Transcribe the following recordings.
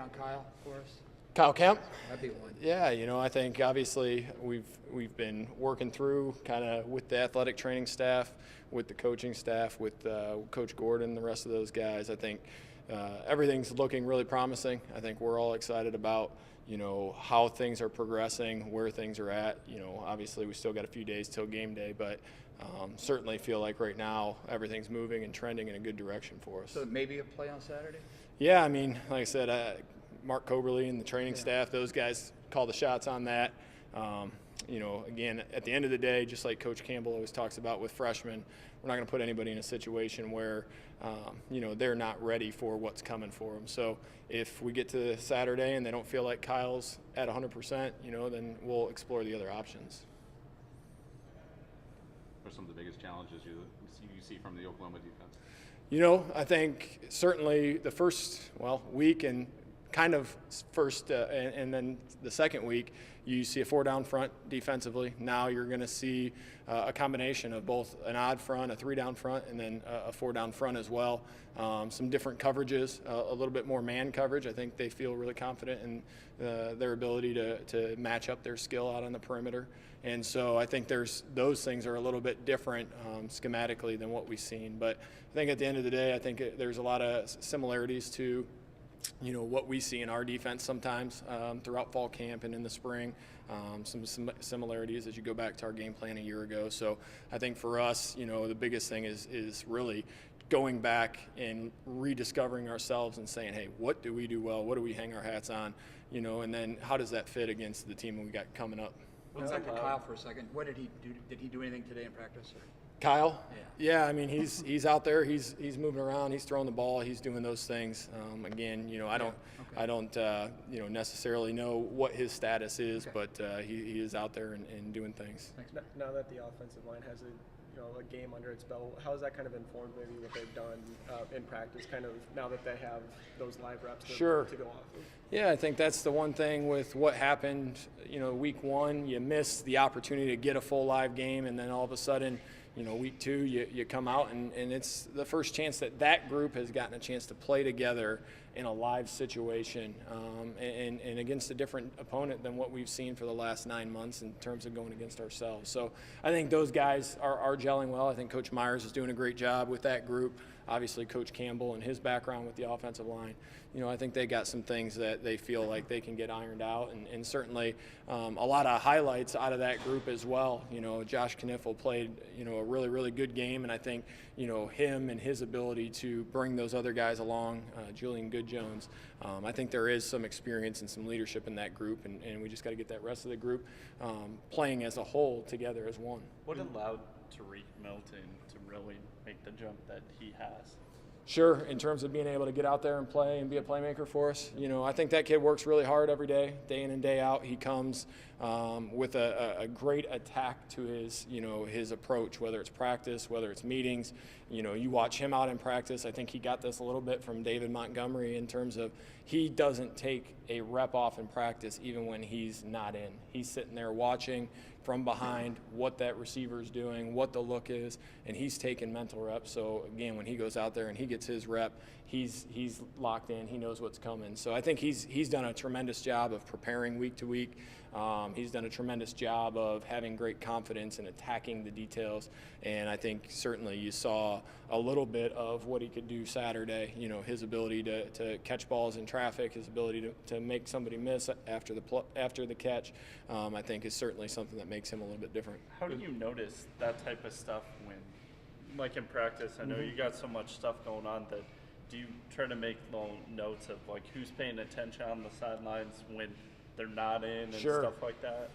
on Kyle for us? Kyle Kemp? That'd be one. Yeah, I think obviously we've been working through kind of with the athletic training staff, with the coaching staff, with Coach Gordon, the rest of those guys. I think everything's looking really promising. I think we're all excited about how things are progressing, where things are at. Obviously we still got a few days till game day, but certainly feel like right now everything's moving and trending in a good direction for us. So maybe a play on Saturday? Yeah, I mean, like I said, Mark Coberly and the training staff, those guys call the shots on that. Again, at the end of the day, just like Coach Campbell always talks about with freshmen, we're not going to put anybody in a situation where, they're not ready for what's coming for them. So if we get to Saturday and they don't feel like Kyle's at 100%, then we'll explore the other options. What are some of the biggest challenges you see from the Oklahoma defense? I think certainly the first, week and kind of first and then the second week, you see a 4-down front defensively. Now you're going to see a combination of both an odd front, a 3-down front, and then a 4-down front as well. Some different coverages, a little bit more man coverage. I think they feel really confident in their ability to match up their skill out on the perimeter. And so I think those things are a little bit different schematically than what we've seen. But I think at the end of the day, I think there's a lot of similarities to what we see in our defense sometimes throughout fall camp and in the spring. Some similarities as you go back to our game plan a year ago. So I think for us, the biggest thing is really going back and rediscovering ourselves and saying, hey, what do we do well? What do we hang our hats on? And then how does that fit against the team we got coming up? Let's back to Kyle for a second. What did he do? Did he do anything today in practice? Or? Kyle? Yeah, I mean, he's out there. He's moving around. He's throwing the ball. He's doing those things. Again, I don't necessarily know what his status is, but he is out there and doing things. Thanks. Now that the offensive line has a game under its belt, how has that kind of informed maybe what they've done in practice, kind of now that they have those live reps to go off of? Yeah, I think that's the one thing with what happened, week one, you miss the opportunity to get a full live game, and then all of a sudden, week two, you come out and it's the first chance that group has gotten a chance to play together in a live situation and against a different opponent than what we've seen for the last 9 months in terms of going against ourselves. So I think those guys are gelling well. I think Coach Myers is doing a great job with that group. Obviously, Coach Campbell and his background with the offensive line, I think they got some things that they feel like they can get ironed out, and certainly a lot of highlights out of that group as well. Josh Kniffel played, a really, really good game, and I think, him and his ability to bring those other guys along, Julian Good-Jones, I think there is some experience and some leadership in that group, and we just got to get that rest of the group playing as a whole together as one. What allowed Tariq Milton to really make the jump that he has? Sure, in terms of being able to get out there and play and be a playmaker for us. I think that kid works really hard every day in and day out. He comes with a great attack to his approach, whether it's practice, whether it's meetings. You watch him out in practice. I think he got this a little bit from David Montgomery in terms of he doesn't take a rep off in practice even when he's not in. He's sitting there watching from behind what that receiver's doing, what the look is, and he's taking mental reps. So again, when he goes out there and he gets his rep, he's locked in. He knows what's coming. So I think he's done a tremendous job of preparing week to week. He's done a tremendous job of having great confidence and attacking the details. And I think certainly you saw a little bit of what he could do Saturday. His ability to catch balls in traffic, his ability to make somebody miss after the catch, I think is certainly something that makes him a little bit different. How do you notice that type of stuff when, like in practice, I know you got so much stuff going on that do you try to make little notes of like who's paying attention on the sidelines when they're not in and stuff like that?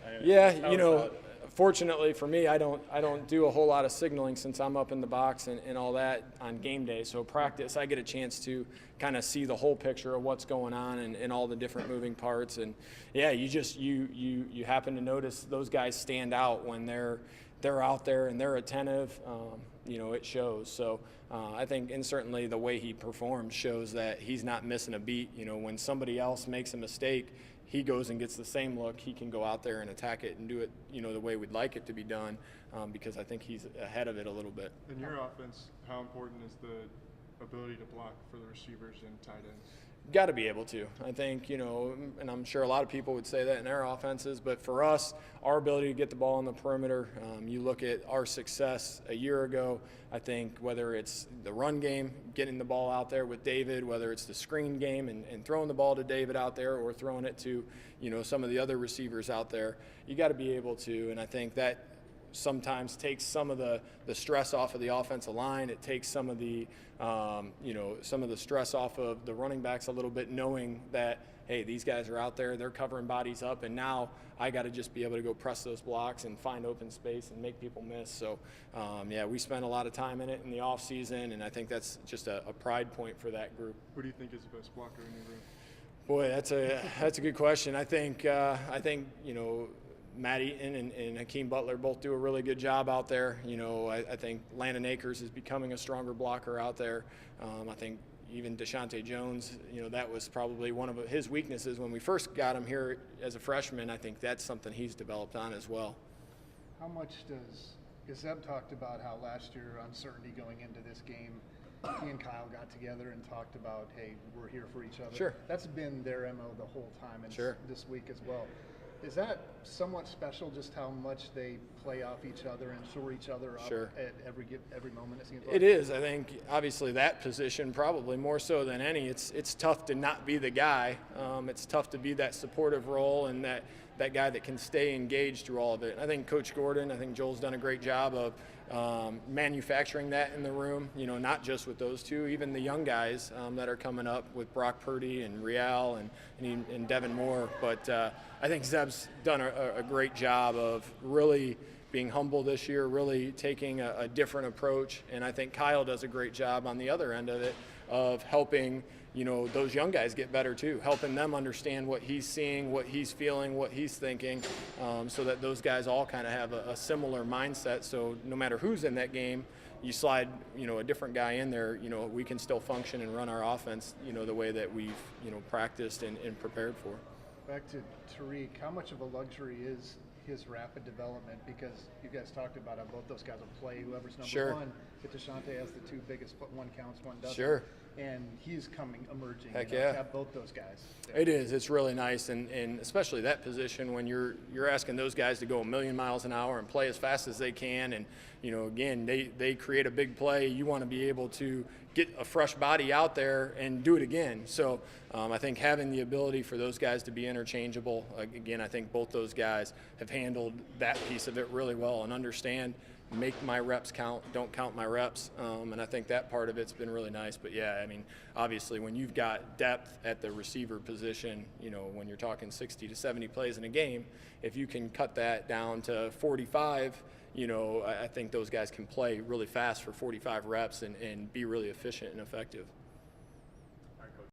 Fortunately for me, I don't do a whole lot of signaling since I'm up in the box and all that on game day. So practice, I get a chance to kind of see the whole picture of what's going on and all the different moving parts. And yeah, you happen to notice those guys stand out when they're out there and they're attentive. It shows. So I think, and certainly the way he performs shows that he's not missing a beat. When somebody else makes a mistake, he goes and gets the same look. He can go out there and attack it and do it, the way we'd like it to be done, because I think he's ahead of it a little bit. In your offense, how important is the ability to block for the receivers and tight ends? Got to be able to. I think, and I'm sure a lot of people would say that in their offenses, but for us, our ability to get the ball on the perimeter, you look at our success a year ago, I think whether it's the run game, getting the ball out there with David, whether it's the screen game and throwing the ball to David out there or throwing it to, some of the other receivers out there, you got to be able to, and I think that sometimes takes some of the stress off of the offensive line. It takes some of the some of the stress off of the running backs a little bit, knowing that, hey, these guys are out there, they're covering bodies up, and now I got to just be able to go press those blocks and find open space and make people miss. So we spent a lot of time in it in the off season, and I think that's just a pride point for that group. Who do you think is the best blocker in your room? Boy, that's a good question. I think Matt Eaton and Hakeem Butler both do a really good job out there. I think Landon Akers is becoming a stronger blocker out there. I think even Deshaunte Jones, that was probably one of his weaknesses when we first got him here as a freshman. I think that's something he's developed on as well. How much because Zeb talked about how last year uncertainty going into this game, he and Kyle got together and talked about, hey, we're here for each other. Sure. That's been their MO the whole time, and Sure. this week as well. Is that somewhat special, just how much they play off each other and shore each other up Sure. at every moment, it seems like? It is. I think, obviously, that position probably more so than any. It's tough to not be the guy. It's tough to be that supportive role and that guy that can stay engaged through all of it. I think Coach Gordon, I think Joel's done a great job of manufacturing that in the room, not just with those two, even the young guys that are coming up with Brock Purdy and Real and Devin Moore. But I think Zeb's done a great job of really being humble this year, really taking a different approach. And I think Kyle does a great job on the other end of it of helping those young guys get better too, helping them understand what he's seeing, what he's feeling, what he's thinking, so that those guys all kind of have a similar mindset. So no matter who's in that game, you slide, a different guy in there, we can still function and run our offense, the way that we've, practiced and prepared for. Back to Tariq, how much of a luxury is his rapid development? Because you guys talked about how both those guys will play whoever's number Sure. one, but Deshaunte has the two biggest, one counts, one doesn't. Sure. And he's emerging. Heck to yeah. have both those guys there. It is. It's really nice, and especially that position when you're asking those guys to go 1,000,000 miles an hour and play as fast as they can, and again they create a big play. You want to be able to get a fresh body out there and do it again. So I think having the ability for those guys to be interchangeable, again, I think both those guys have handled that piece of it really well and understand. Make my reps count, don't count my reps, and I think that part of it's been really nice. But yeah, I mean, obviously when you've got depth at the receiver position, when you're talking 60 to 70 plays in a game, if you can cut that down to 45, I think those guys can play really fast for 45 reps and be really efficient and effective.